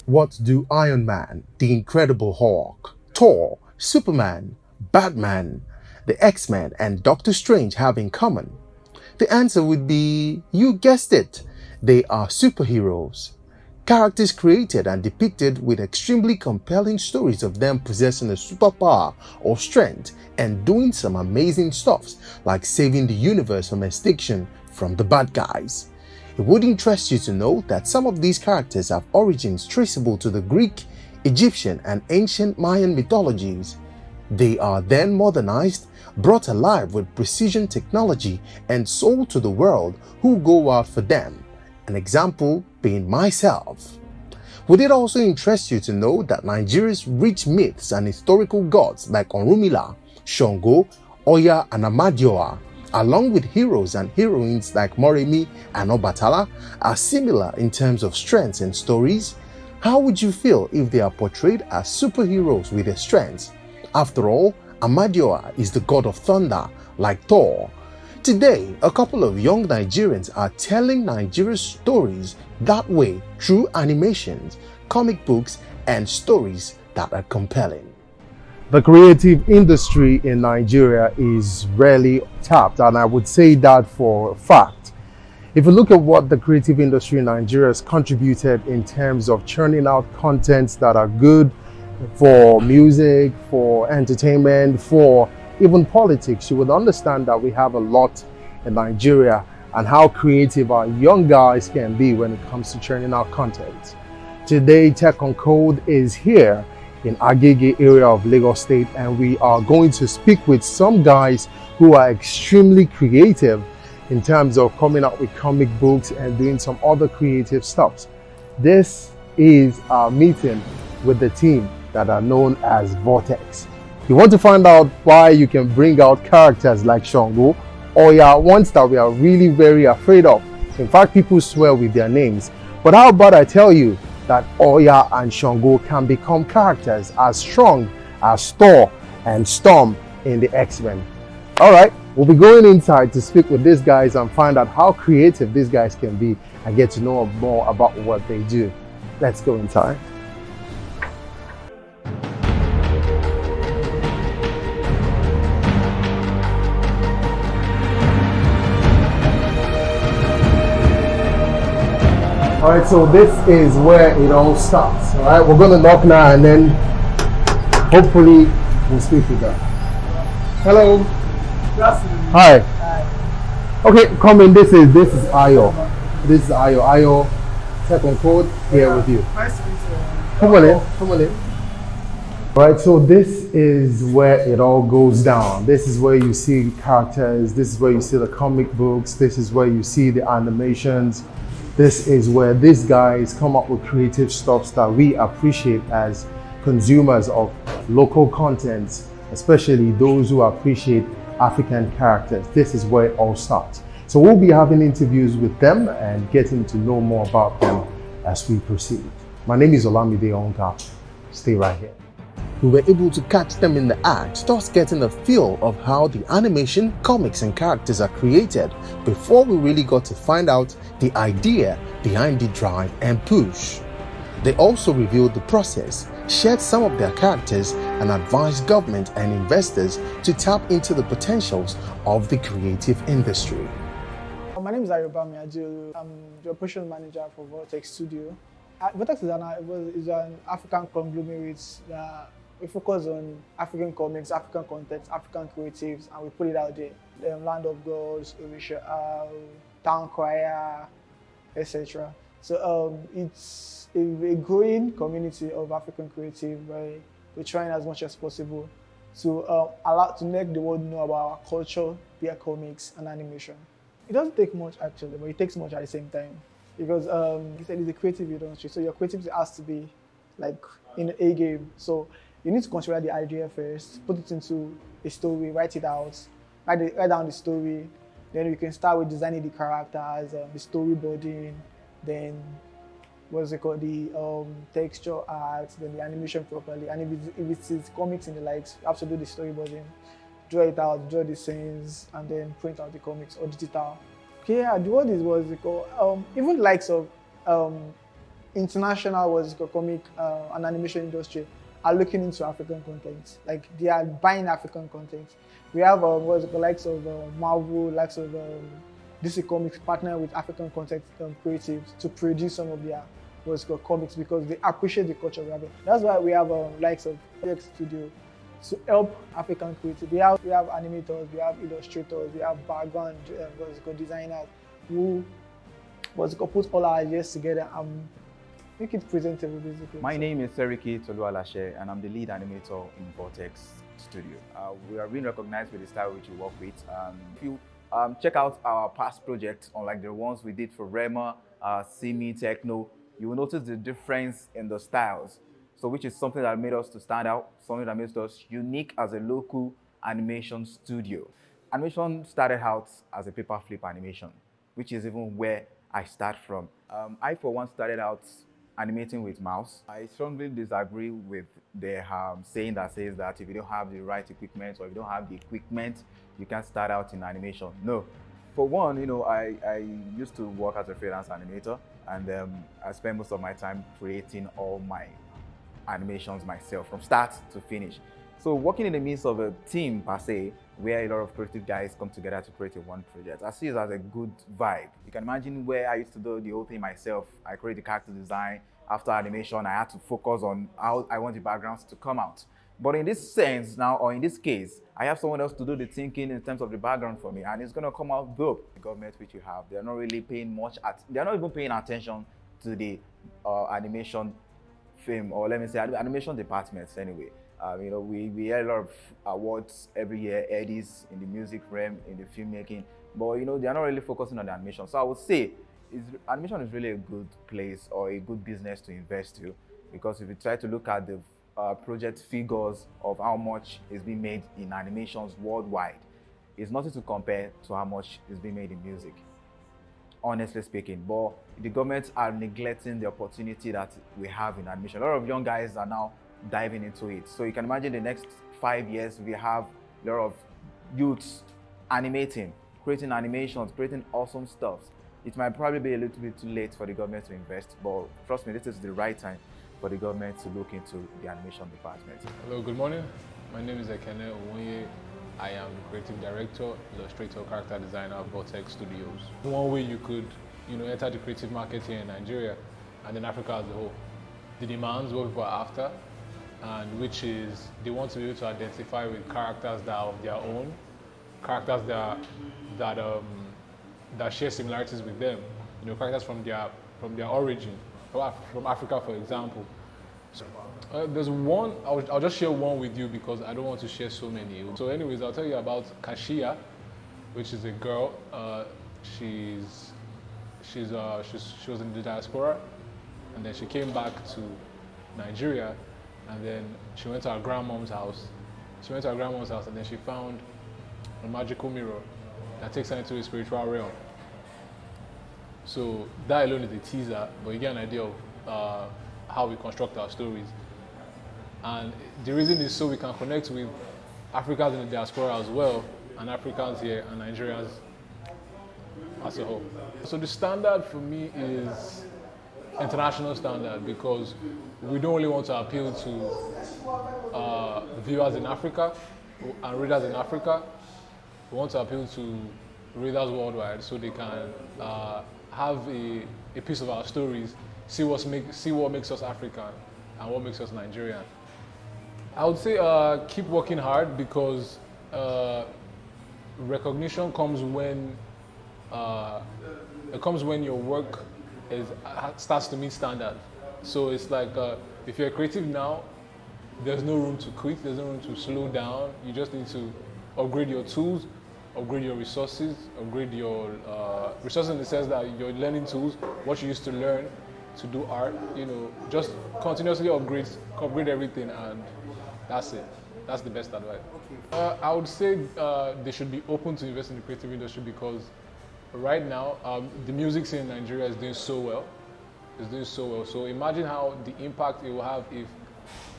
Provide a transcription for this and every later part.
What do Iron Man, the Incredible Hulk, Thor, Superman, Batman, the X-Men, and Doctor Strange have in common? The answer would be, you guessed it, they are superheroes. Characters created and depicted with extremely compelling stories of them possessing a superpower or strength and doing some amazing stuffs like saving the universe from extinction from the bad guys. It would interest you to know that some of these characters have origins traceable to the Greek, Egyptian, and ancient Mayan mythologies. They are then modernized, brought alive with precision technology, and sold to the world who go out for them. An example being myself. Would it also interest you to know that Nigeria's rich myths and historical gods like Orunmila, Shango, Oya, and Amadioha, along with heroes and heroines like Moremi and Obatala, are similar in terms of strengths and stories? How would you feel if they are portrayed as superheroes with their strengths? After all, Amadioha is the god of thunder, like Thor. Today, a couple of young Nigerians are telling Nigeria's stories that way through animations, comic books, and stories that are compelling. The creative industry in Nigeria is rarely tapped, and I would say that for a fact. If you look at what the creative industry in Nigeria has contributed in terms of churning out contents that are good for music, for entertainment, for even politics, you would understand that we have a lot in Nigeria and how creative our young guys can be when it comes to churning out content. Today, Techuncode is here in Agege area of Lagos State, and we are going to speak with some guys who are extremely creative in terms of coming up with comic books and doing some other creative stuff. This is our meeting with the team that are known as Vortex. You want to find out why you can bring out characters like Shango, Oya, ones that we are really very afraid of. In fact, people swear with their names. But how about I tell you that Oya and Shango can become characters as strong as Thor and Storm in the X-Men. Alright, we'll be going inside to speak with these guys and find out how creative these guys can be and get to know more about what they do. Let's go inside. Alright, so this is where it all starts. Alright, we're gonna knock now and then hopefully we'll speak with them. Hello. Hi. Hi. Okay, come in. This is Ayo. This is Ayo. Ayo, Techuncode here with you. Nice to meet you. Come on in. Come on in. Alright, so this is where it all goes down. This is where you see characters. This is where you see the comic books. This is where you see the animations. This is where these guys come up with creative stuff that we appreciate as consumers of local content, especially those who appreciate African characters. This is where it all starts. So we'll be having interviews with them and getting to know more about them as we proceed. My name is Olamide. Stay right here. We were able to catch them in the act, thus getting a feel of how the animation, comics, and characters are created before we really got to find out the idea behind the drive and push. They also revealed the process, shared some of their characters, and advised government and investors to tap into the potentials of the creative industry. My name is Ayobami Ajiolu. I'm the operation manager for Vortex Studio. Vortex is an African conglomerate that we focus on African comics, African content, African creatives, and we put it out there. Land of Gods, Orisha, Town Crier, etc. So it's a growing community of African creative where we're trying as much as possible to make the world know about our culture via comics and animation. It doesn't take much actually, but it takes much at the same time. Because you said it's a creative industry, so your creativity has to be like in the A game. So you need to consider the idea first, put it into a story, write it out, write down the story. Then you can start with designing the characters, the storyboarding, then what's it called, the texture art, then the animation properly. And if it is comics and the likes, you have to do the storyboarding, draw it out, draw the scenes, and then print out the comics or digital. Okay, yeah, the word is what's it called? Even likes of international comic and animation industry are looking into African content. Like they are buying African content. We have likes of Marvel, likes of DC Comics partner with African content creatives to produce some of their comics because they appreciate the culture we have. That's why we have likes of Vortex Studio to help African creatives. We have animators, we have illustrators, we have background designers who put all our ideas together and make it presentable, basically. My name is Seriki Tolualashe, and I'm the lead animator in Vortex Studio. We are being recognized with the style which we work with. If you check out our past projects, unlike the ones we did for Rema, Simi, Techno, you will notice the difference in the styles. So which is something that made us to stand out, something that makes us unique as a local animation studio. Animation started out as a paper flip animation, which is even where I start from. I, for one, started out animating with mouse. I strongly disagree with the saying that says that if you don't have the right equipment or if you don't have the equipment, you can't start out in animation. No. For one, I used to work as a freelance animator, and I spent most of my time creating all my animations myself from start to finish. So working in the midst of a team per se, where a lot of creative guys come together to create one project, I see it as a good vibe. You can imagine where I used to do the whole thing myself. I create the character design. After animation, I had to focus on how I want the backgrounds to come out. But in this sense now, or in this case, I have someone else to do the thinking in terms of the background for me, and it's gonna come out dope. The government which you have, they're not really paying they're not even paying attention to the animation film, or let me say animation departments anyway. We get a lot of awards every year, Eddies in the music realm, in the filmmaking, but they're not really focusing on the animation. So I would say animation is really a good place or a good business to invest to, because if you try to look at the project figures of how much is being made in animations worldwide, it's nothing to compare to how much is being made in music, honestly speaking. But the governments are neglecting the opportunity that we have in animation. A lot of young guys are now diving into it. So you can imagine the next 5 years, we have a lot of youths animating, creating animations, creating awesome stuff. It might probably be a little bit too late for the government to invest, but trust me, this is the right time for the government to look into the animation department. Hello, good morning. My name is Ekene Onye. I am creative director, illustrator, character designer of Vortex Studios. One way you could, enter the creative market here in Nigeria and in Africa as a whole. The demands, what people are after, and which is they want to be able to identify with characters that are of their own, characters that share similarities with them. Characters from their origin, from Africa, for example. So, there's one. I'll just share one with you because I don't want to share so many. So, anyways, I'll tell you about Kashia, which is a girl. She was in the diaspora, and then she came back to Nigeria, and then she went to her grandmom's house. And then she found a magical mirror that takes her into a spiritual realm. So that alone is a teaser, but you get an idea of how we construct our stories. And the reason is so we can connect with Africans in the diaspora as well, and Africans here and Nigerians as a whole. So the standard for me is international standard, because we don't really want to appeal to viewers in Africa and readers in Africa. We want to appeal to readers worldwide so they can have a piece of our stories, see what makes us African and what makes us Nigerian. I would say keep working hard, because recognition comes when your work starts to meet standard. So it's like if you're creative now, there's no room to quit, there's no room to slow down. You just need to upgrade your tools, upgrade your resources, upgrade your resources in the sense that your learning tools, what you used to learn to do art, just continuously upgrade everything, and that's it. That's the best advice. I would say they should be open to invest in the creative industry, because right now the music scene in Nigeria is doing so well. So imagine how the impact it will have if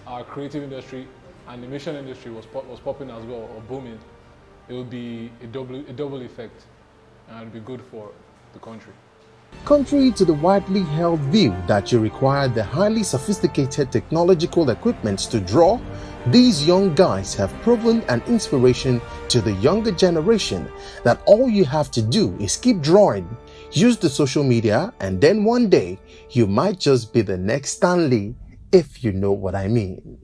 our creative industry, animation industry was popping as well, or booming. It would be a double effect, and it would be good for the country. Contrary to the widely held view that you require the highly sophisticated technological equipment to draw, these young guys have proven an inspiration to the younger generation that all you have to do is keep drawing, use the social media, and then one day you might just be the next Stan Lee, if you know what I mean.